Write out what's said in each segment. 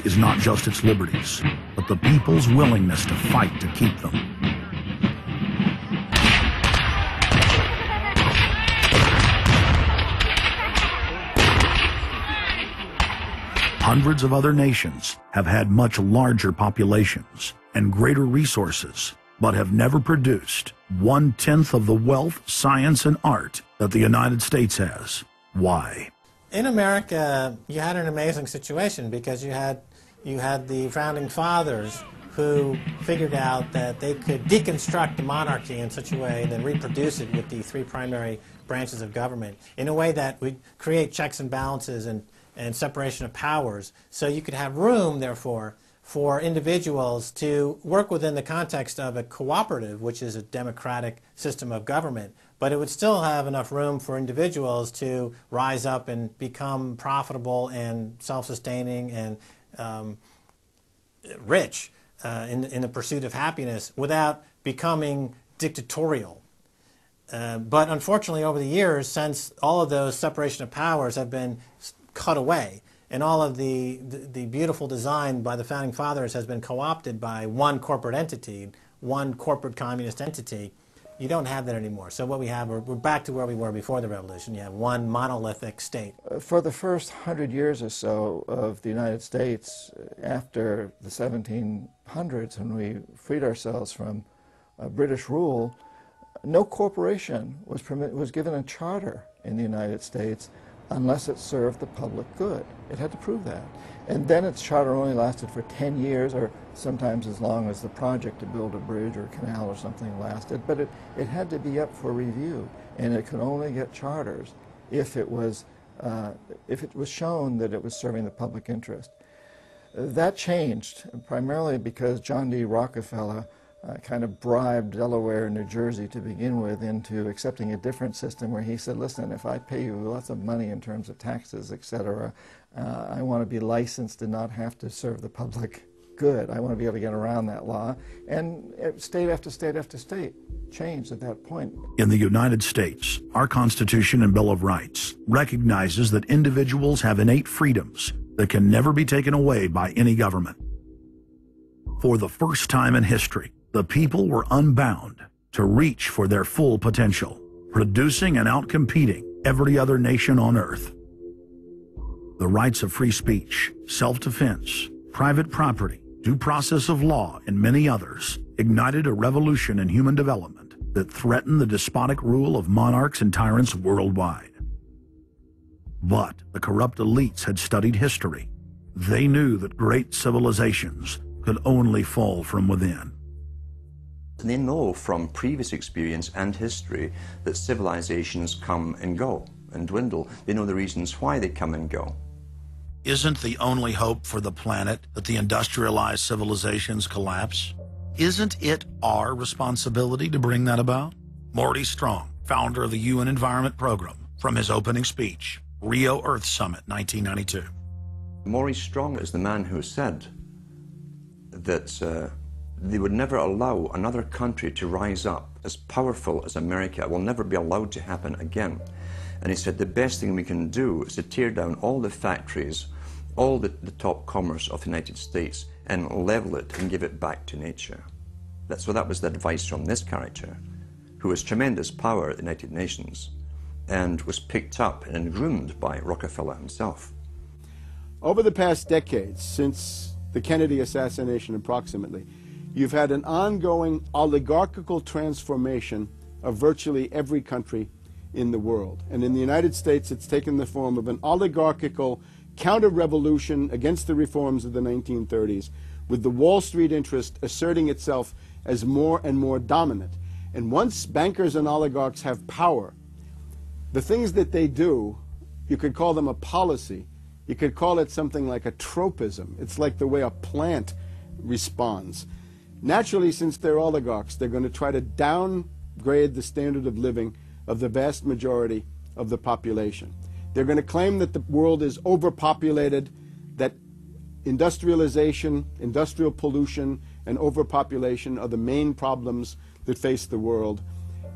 is not just its liberties, but the people's willingness to fight to keep them. Hundreds of other nations have had much larger populations and greater resources, but have never produced 1/10 of the wealth, science, and art that the United States has. Why? In America, you had an amazing situation because you had the founding fathers who figured out that they could deconstruct the monarchy in such a way and then reproduce it with the three primary branches of government in a way that would create checks and balances and separation of powers. So you could have room, therefore, for individuals to work within the context of a cooperative, which is a democratic system of government, but it would still have enough room for individuals to rise up and become profitable and self-sustaining and rich in the pursuit of happiness without becoming dictatorial. But unfortunately, over the years, since all of those separation of powers have been cut away, and all of the beautiful design by the founding fathers has been co-opted by one corporate entity, one corporate communist entity, you don't have that anymore. So what we have, we're back to where we were before the revolution. You have one monolithic state. For the first 100 years or so of the United States, after the 1700s, when we freed ourselves from British rule, no corporation was given a charter in the United States unless it served the public good. It had to prove that. And then its charter only lasted for 10 years, or sometimes as long as the project to build a bridge or canal or something lasted. But it had to be up for review, and it could only get charters if it was shown that it was serving the public interest. That changed, primarily because John D. Rockefeller kind of bribed Delaware and New Jersey to begin with into accepting a different system where he said, listen, if I pay you lots of money in terms of taxes, etc., I want to be licensed and not have to serve the public good. I want to be able to get around that law. And state after state after state changed at that point. In the United States, our Constitution and Bill of Rights recognizes that individuals have innate freedoms that can never be taken away by any government. For the first time in history, the people were unbound to reach for their full potential, producing and outcompeting every other nation on earth. The rights of free speech, self-defense, private property, due process of law, and many others ignited a revolution in human development that threatened the despotic rule of monarchs and tyrants worldwide. But the corrupt elites had studied history. They knew that great civilizations could only fall from within. They know from previous experience and history that civilizations come and go and dwindle. They know the reasons why they come and go. Isn't the only hope for the planet that the industrialized civilizations collapse? Isn't it our responsibility to bring that about? Morty Strong, founder of the UN Environment Program, from his opening speech, Rio Earth Summit, 1992. Maurice Strong is the man who said that they would never allow another country to rise up as powerful as America. It will never be allowed to happen again. And he said the best thing we can do is to tear down all the factories, all the top commerce of the United States, and level it and give it back to nature. So that was the advice from this character, who has tremendous power at the United Nations and was picked up and groomed by Rockefeller himself. Over the past decades, since the Kennedy assassination approximately, you've had an ongoing oligarchical transformation of virtually every country in the world. And in the United States, it's taken the form of an oligarchical counter-revolution against the reforms of the 1930s, with the Wall Street interest asserting itself as more and more dominant. And once bankers and oligarchs have power, the things that they do, you could call them a policy. You could call it something like a tropism. It's like the way a plant responds. Naturally, since they're oligarchs, they're going to try to downgrade the standard of living of the vast majority of the population. They're going to claim that the world is overpopulated, that industrialization, industrial pollution, and overpopulation are the main problems that face the world.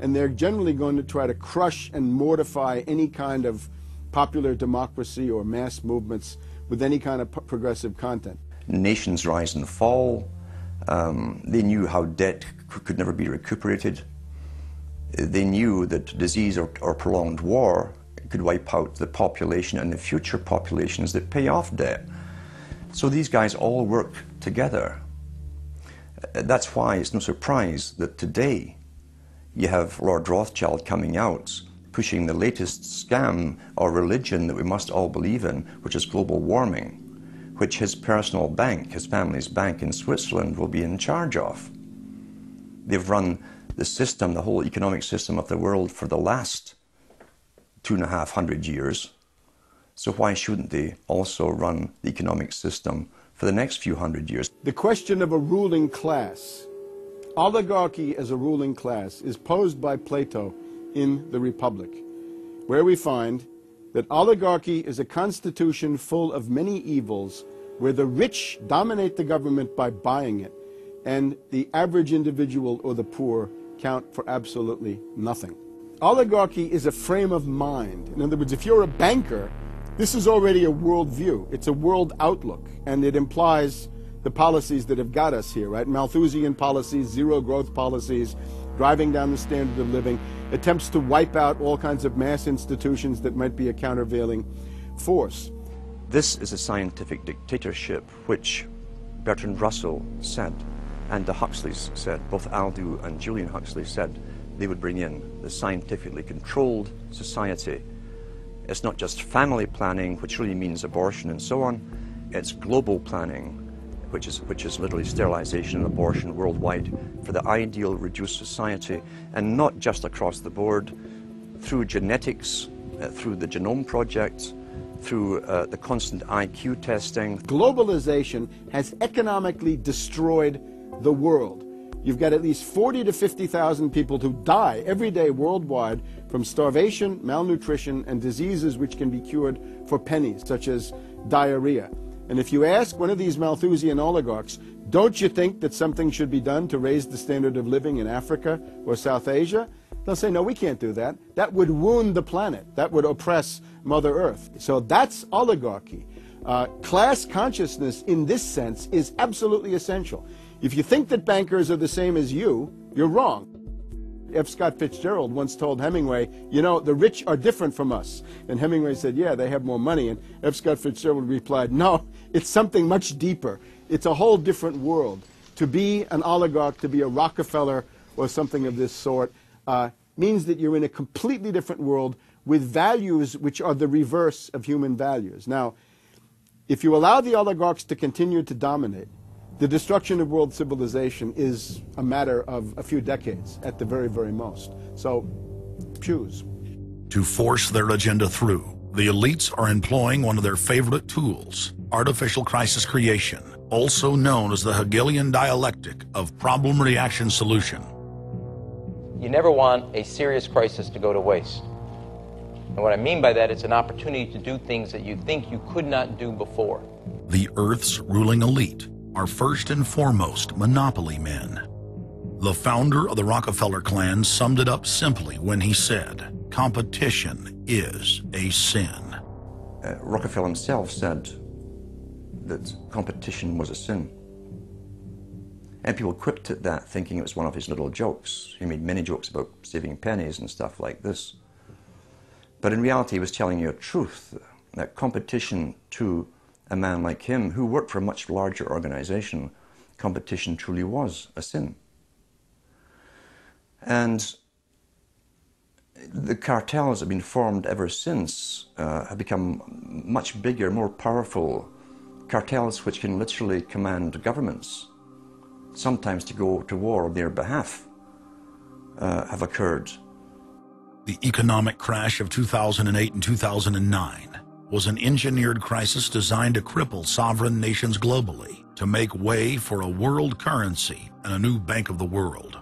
And they're generally going to try to crush and mortify any kind of popular democracy or mass movements with any kind of progressive content. nations rise and fall. They knew how debt could never be recuperated. They knew that disease or prolonged war could wipe out the population and the future populations that pay off debt. So these guys all work together. That's why it's no surprise that today you have Lord Rothschild coming out pushing the latest scam or religion that we must all believe in, which is global warming, which his personal bank, his family's bank in Switzerland, will be in charge of. They've run the system, the whole economic system of the world for the last 250 years. So why shouldn't they also run the economic system for the next few hundred years? The question of a ruling class, oligarchy as a ruling class, is posed by Plato in the Republic, where we find that oligarchy is a constitution full of many evils, where the rich dominate the government by buying it, and the average individual or the poor count for absolutely nothing. Oligarchy is a frame of mind. In other words, if you're a banker, this is already a world view. It's a world outlook, and it implies the policies that have got us here, right? Malthusian policies, zero growth policies, driving down the standard of living, attempts to wipe out all kinds of mass institutions that might be a countervailing force. This is a scientific dictatorship, which Bertrand Russell said, and the Huxleys said, both Aldous and Julian Huxley said they would bring in the scientifically controlled society. It's not just family planning, which really means abortion and so on. It's global planning, which is literally sterilization and abortion worldwide for the ideal reduced society, and not just across the board, through genetics, through the Genome Project, through the constant IQ testing. Globalization has economically destroyed the world. You've got at least 40 to 50,000 people who die every day worldwide from starvation, malnutrition, and diseases which can be cured for pennies, such as diarrhea. And if you ask one of these Malthusian oligarchs, don't you think that something should be done to raise the standard of living in Africa or South Asia? They'll say, no, we can't do that. That would wound the planet. That would oppress Mother Earth. So that's oligarchy. Class consciousness in this sense is absolutely essential. If you think that bankers are the same as you, you're wrong. F. Scott Fitzgerald once told Hemingway, you know, the rich are different from us. And Hemingway said, yeah, they have more money. And F. Scott Fitzgerald replied, no, it's something much deeper. It's a whole different world. To be an oligarch, to be a Rockefeller or something of this sort, means that you're in a completely different world with values which are the reverse of human values. Now, if you allow the oligarchs to continue to dominate, the destruction of world civilization is a matter of a few decades at the very, very most. So, choose. To force their agenda through, the elites are employing one of their favorite tools, artificial crisis creation, also known as the Hegelian dialectic of problem-reaction-solution. You never want a serious crisis to go to waste. And what I mean by that, it's an opportunity to do things that you think you could not do before. The Earth's ruling elite are first and foremost monopoly men. The founder of the Rockefeller clan summed it up simply when he said, competition is a sin. Rockefeller himself said that competition was a sin. And people quipped at that, thinking it was one of his little jokes. He made many jokes about saving pennies and stuff like this. But in reality, he was telling you a truth, that competition to a man like him, who worked for a much larger organization, competition truly was a sin. And the cartels have been formed ever since, have become much bigger, more powerful cartels which can literally command governments, sometimes to go to war on their behalf, have occurred. The economic crash of 2008 and 2009 was an engineered crisis designed to cripple sovereign nations globally to make way for a world currency and a new Bank of the World.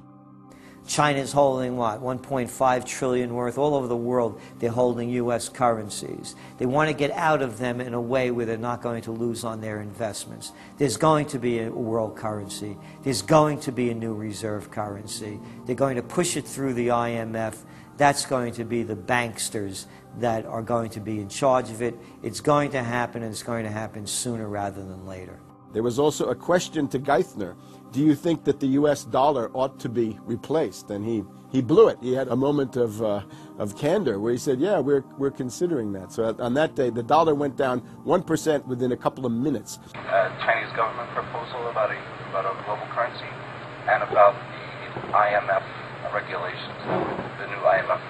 China's holding, what, 1.5 trillion worth. All over the world, they're holding U.S. currencies. They want to get out of them in a way where they're not going to lose on their investments. There's going to be a world currency. There's going to be a new reserve currency. They're going to push it through the IMF. That's going to be the banksters that are going to be in charge of it. It's going to happen, and it's going to happen sooner rather than later. There was also a question to Geithner, do you think that the U.S. dollar ought to be replaced? And he blew it. He had a moment of candor where he said, yeah, we're considering that. So on that day, the dollar went down 1% within a couple of minutes. Chinese government proposal about a global currency and about the IMF regulations, the new IMF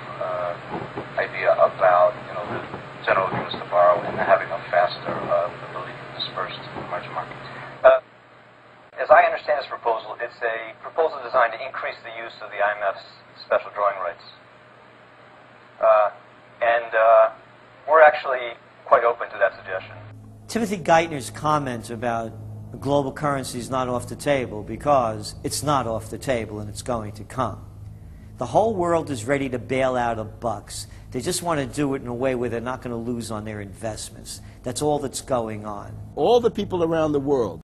idea about the general agreements to borrow and having a faster ability to disperse to the emerging market. As I understand this proposal, it's a proposal designed to increase the use of the IMF's special drawing rights. We're actually quite open to that suggestion. Timothy Geithner's comment about global currency is not off the table because it's not off the table and it's going to come. The whole world is ready to bail out of bucks. They just want to do it in a way where they're not going to lose on their investments. That's all that's going on. All the people around the world